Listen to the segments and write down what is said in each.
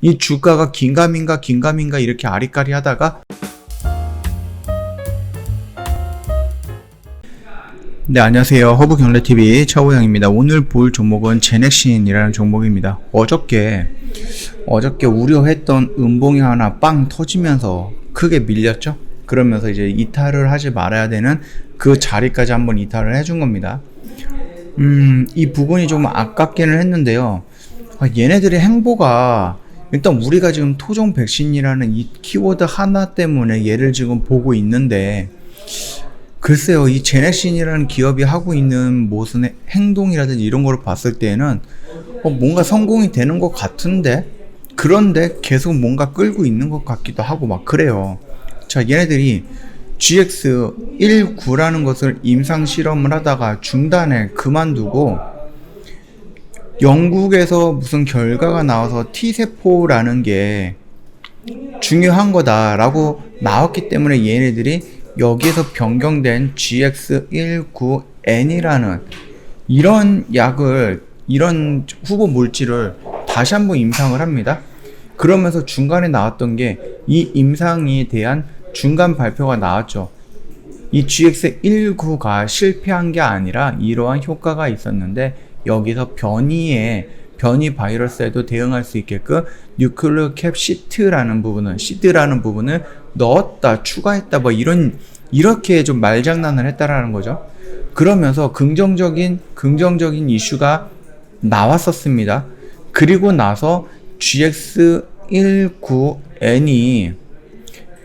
이 주가가 긴가민가 이렇게 아리까리 하다가 네, 안녕하세요. 허브경제TV 차호영입니다. 오늘 볼 종목은 제넥신이라는 종목입니다. 어저께 우려했던 음봉이 하나 빵 터지면서 크게 밀렸죠. 그러면서 이제 이탈을 하지 말아야 되는 그 자리까지 한번 이탈을 해준 겁니다. 이 부분이 좀 아깝기는 했는데요. 얘네들의 행보가 일단 우리가 지금 토종 백신이라는 이 키워드 하나 때문에 얘를 지금 보고 있는데, 글쎄요, 이 제넥신이라는 기업이 하고 있는 무슨 행동이라든지 이런 거를 봤을 때는 뭔가 성공이 되는 것 같은데, 그런데 계속 뭔가 끌고 있는 것 같기도 하고 막 그래요. 자, 얘네들이 GX19라는 것을 임상 실험을 하다가 중단에 그만두고 영국에서 무슨 결과가 나와서 T세포라는 게 중요한 거다라고 나왔기 때문에 얘네들이 여기에서 변경된 GX19N이라는 이런 약을, 이런 후보 물질을 다시 한번 임상을 합니다. 그러면서 중간에 나왔던 게 이 임상에 대한 중간 발표가 나왔죠. 이 GX19가 실패한 게 아니라 이러한 효과가 있었는데, 여기서 변이 바이러스에도 대응할 수 있게끔 뉴클리오캡시드라는 부분을 넣었다, 추가했다, 뭐 이렇게 좀 말장난을 했다라는 거죠. 그러면서 긍정적인 이슈가 나왔었습니다. 그리고 나서 GX19N이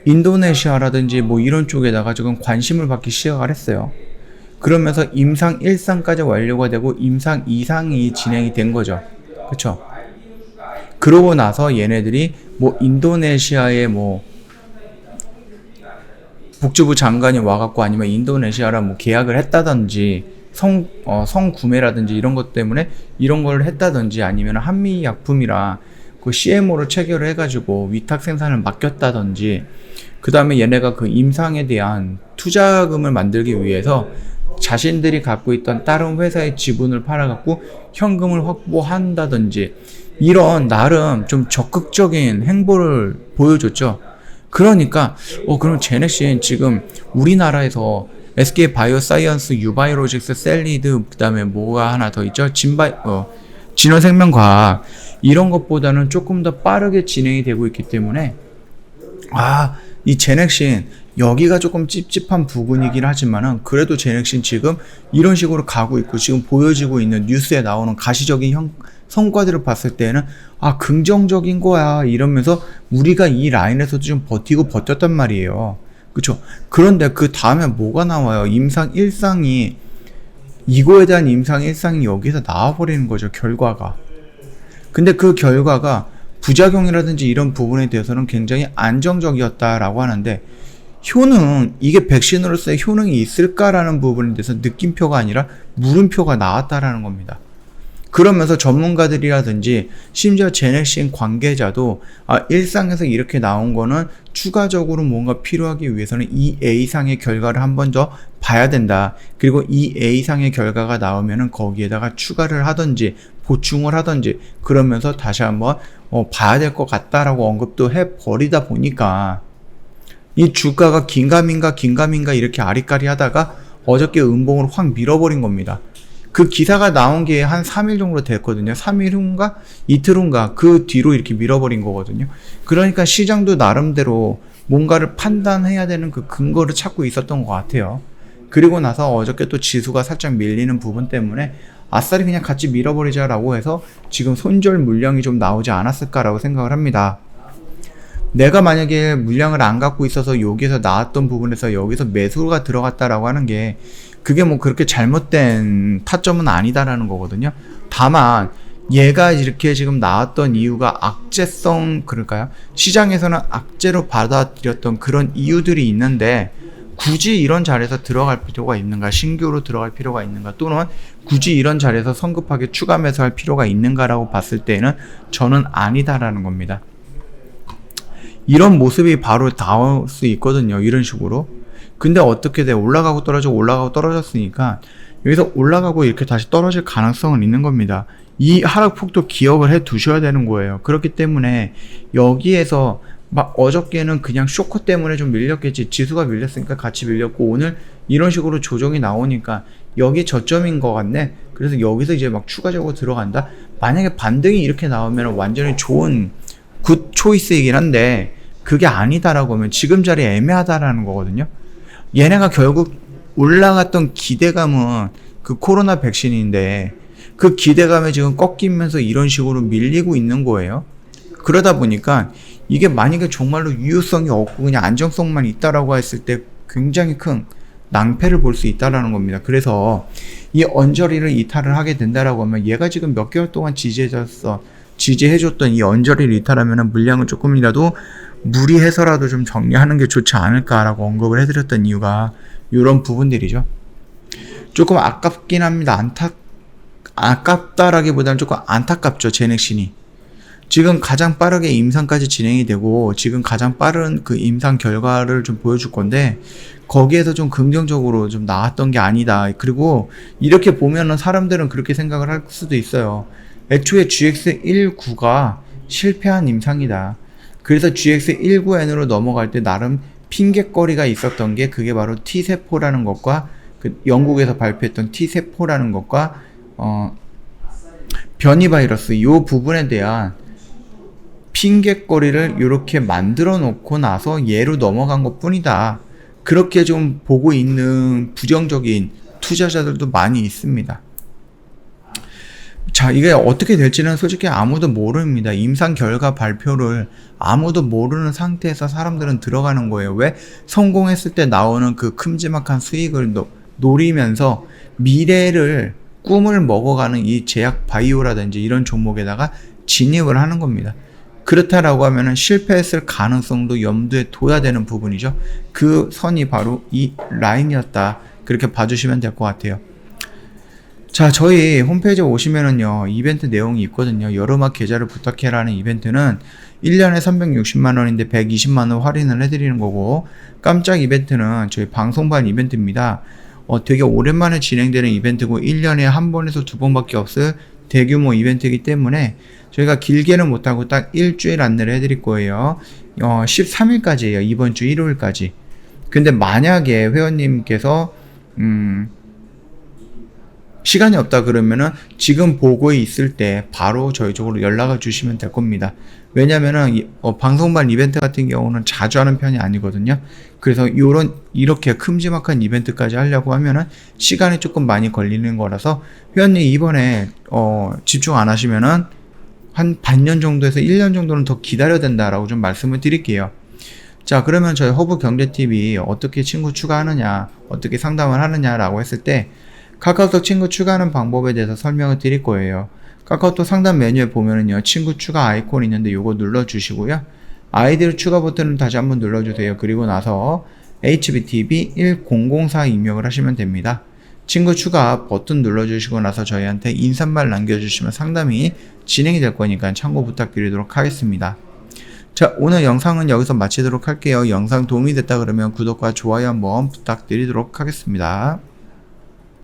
인도네시아라든지 뭐 이런 쪽에다가 지금 관심을 받기 시작을 했어요. 그러면서 임상 1상까지 완료가 되고 임상 2상이 진행이 된 거죠. 그쵸? 그러고 나서 얘네들이 뭐 인도네시아의 뭐 복지부 장관이 와갖고 아니면 인도네시아랑 뭐 계약을 했다든지 성구매라든지 이런 것 때문에 이런 걸 했다든지, 아니면 한미 약품이랑 그 CMO를 체결을 해가지고 위탁 생산을 맡겼다든지, 그 다음에 얘네가 그 임상에 대한 투자금을 만들기 위해서 자신들이 갖고 있던 다른 회사의 지분을 팔아갖고 현금을 확보한다든지, 이런 나름 좀 적극적인 행보를 보여줬죠. 그러니까 그럼 제넥신 지금 우리나라에서 SK바이오사이언스, 유바이로직스, 셀리드, 그 다음에 뭐가 하나 더 있죠? 진원생명과학, 이런 것보다는 조금 더 빠르게 진행이 되고 있기 때문에 이 제넥신 여기가 조금 찝찝한 부분이긴 하지만은, 그래도 제넥신 지금 이런 식으로 가고 있고 지금 보여지고 있는 뉴스에 나오는 가시적인 성과들을 봤을 때는 긍정적인 거야 이러면서 우리가 이 라인에서도 좀 버텼단 말이에요. 그쵸? 그런데 그 다음에 뭐가 나와요? 임상 1상이, 이거에 대한 임상 1상이 여기서 나와버리는 거죠, 결과가. 근데 그 결과가 부작용이라든지 이런 부분에 대해서는 굉장히 안정적이었다라고 하는데, 이게 백신으로서의 효능이 있을까라는 부분에 대해서 느낌표가 아니라 물음표가 나왔다라는 겁니다. 그러면서 전문가들이라든지 심지어 제넥신 관계자도 일상에서 이렇게 나온 거는 추가적으로 뭔가 필요하기 위해서는 이 A상의 결과를 한 번 더 봐야 된다. 그리고 이 A상의 결과가 나오면은 거기에다가 추가를 하든지 보충을 하든지 그러면서 다시 한번 봐야 될 것 같다라고 언급도 해버리다 보니까 이 주가가 긴가민가 이렇게 아리까리 하다가 어저께 음봉을 확 밀어버린 겁니다. 그 기사가 나온 게 한 3일 정도 됐거든요. 3일 후인가? 이틀 후인가? 그 뒤로 이렇게 밀어버린 거거든요. 그러니까 시장도 나름대로 뭔가를 판단해야 되는 그 근거를 찾고 있었던 것 같아요. 그리고 나서 어저께 또 지수가 살짝 밀리는 부분 때문에 아싸리 그냥 같이 밀어버리자라고 해서 지금 손절 물량이 좀 나오지 않았을까라고 생각을 합니다. 내가 만약에 물량을 안 갖고 있어서 여기서 나왔던 부분에서 여기서 매수가 들어갔다라고 하는 게 그게 뭐 그렇게 잘못된 타점은 아니다라는 거거든요. 다만 얘가 이렇게 지금 나왔던 이유가 악재성, 그럴까요? 시장에서는 악재로 받아들였던 그런 이유들이 있는데, 굳이 이런 자리에서 들어갈 필요가 있는가, 신규로 들어갈 필요가 있는가, 또는 굳이 이런 자리에서 성급하게 추가 매수할 필요가 있는가라고 봤을 때는 저는 아니다라는 겁니다. 이런 모습이 바로 나올 수 있거든요, 이런 식으로. 근데 어떻게 돼? 올라가고 떨어졌으니까 여기서 올라가고 이렇게 다시 떨어질 가능성은 있는 겁니다. 이 하락폭도 기억을 해 두셔야 되는 거예요. 그렇기 때문에 여기에서 막 어저께는 그냥 쇼크 때문에 좀 밀렸겠지, 지수가 밀렸으니까 같이 밀렸고, 오늘 이런 식으로 조정이 나오니까 여기 저점인 것 같네, 그래서 여기서 이제 막 추가적으로 들어간다. 만약에 반등이 이렇게 나오면 완전히 좋은 굿 초이스이긴 한데 그게 아니다라고 하면 지금 자리 애매하다라는 거거든요. 얘네가 결국 올라갔던 기대감은 그 코로나 백신인데 그 기대감에 지금 꺾이면서 이런 식으로 밀리고 있는 거예요. 그러다 보니까 이게 만약에 정말로 유효성이 없고 그냥 안정성만 있다라고 했을 때 굉장히 큰 낭패를 볼 수 있다라는 겁니다. 그래서 이 언저리를 이탈을 하게 된다라고 하면 얘가 지금 몇 개월 동안 지지해줬던 이 언저리를 이탈하면 물량을 조금이라도 무리해서라도 좀 정리하는 게 좋지 않을까라고 언급을 해드렸던 이유가 이런 부분들이죠. 조금 아깝긴 합니다. 아깝다라기보다는 조금 안타깝죠. 제넥신이 지금 가장 빠르게 임상까지 진행이 되고 지금 가장 빠른 그 임상 결과를 좀 보여줄 건데 거기에서 좀 긍정적으로 좀 나왔던 게 아니다. 그리고 이렇게 보면은 사람들은 그렇게 생각을 할 수도 있어요. 애초에 GX19가 실패한 임상이다. 그래서 GX19N으로 넘어갈 때 나름 핑계거리가 있었던 게 그게 바로 T세포라는 것과 그 영국에서 발표했던 T세포라는 것과 변이 바이러스 이 부분에 대한 핑계거리를 이렇게 만들어 놓고 나서 얘로 넘어간 것 뿐이다. 그렇게 좀 보고 있는 부정적인 투자자들도 많이 있습니다. 자, 이게 어떻게 될지는 솔직히 아무도 모릅니다. 임상 결과 발표를 아무도 모르는 상태에서 사람들은 들어가는 거예요. 왜? 성공했을 때 나오는 그 큼지막한 수익을 노리면서 미래를 꿈을 먹어가는 이 제약 바이오라든지 이런 종목에다가 진입을 하는 겁니다. 그렇다라고 하면은 실패했을 가능성도 염두에 둬야 되는 부분이죠. 그 선이 바로 이 라인이었다. 그렇게 봐주시면 될 것 같아요. 자, 저희 홈페이지에 오시면은요, 이벤트 내용이 있거든요. 여름학 계좌를 부탁해라는 이벤트는 1년에 360만원인데 120만원 할인을 해드리는 거고, 깜짝 이벤트는 저희 방송반 이벤트입니다. 되게 오랜만에 진행되는 이벤트고, 1년에 한 번에서 두 번밖에 없을 대규모 이벤트이기 때문에 저희가 길게는 못하고 딱 일주일 안내를 해드릴 거예요. 13일까지예요. 이번 주 일요일까지. 근데 만약에 회원님께서 시간이 없다 그러면은 지금 보고 있을 때 바로 저희 쪽으로 연락을 주시면 될 겁니다. 왜냐면은 방송반 이벤트 같은 경우는 자주 하는 편이 아니거든요. 그래서 이렇게 큼지막한 이벤트까지 하려고 하면은 시간이 조금 많이 걸리는 거라서 회원님 이번에 집중 안 하시면은 한 반년 정도에서 1년 정도는 더 기다려야 된다라고 좀 말씀을 드릴게요. 자, 그러면 저희 허브경제TV 어떻게 친구 추가하느냐, 어떻게 상담을 하느냐라고 했을 때 카카오톡 친구 추가하는 방법에 대해서 설명을 드릴 거예요. 카카오톡 상담 메뉴에 보면은요, 친구 추가 아이콘이 있는데 요거 눌러주시고요. 아이디 추가 버튼을 다시 한번 눌러주세요. 그리고 나서 HBTV1004 입력을 하시면 됩니다. 친구 추가 버튼 눌러주시고 나서 저희한테 인사말 남겨주시면 상담이 진행이 될 거니까 참고 부탁드리도록 하겠습니다. 자, 오늘 영상은 여기서 마치도록 할게요. 영상 도움이 됐다 그러면 구독과 좋아요 한번 부탁드리도록 하겠습니다.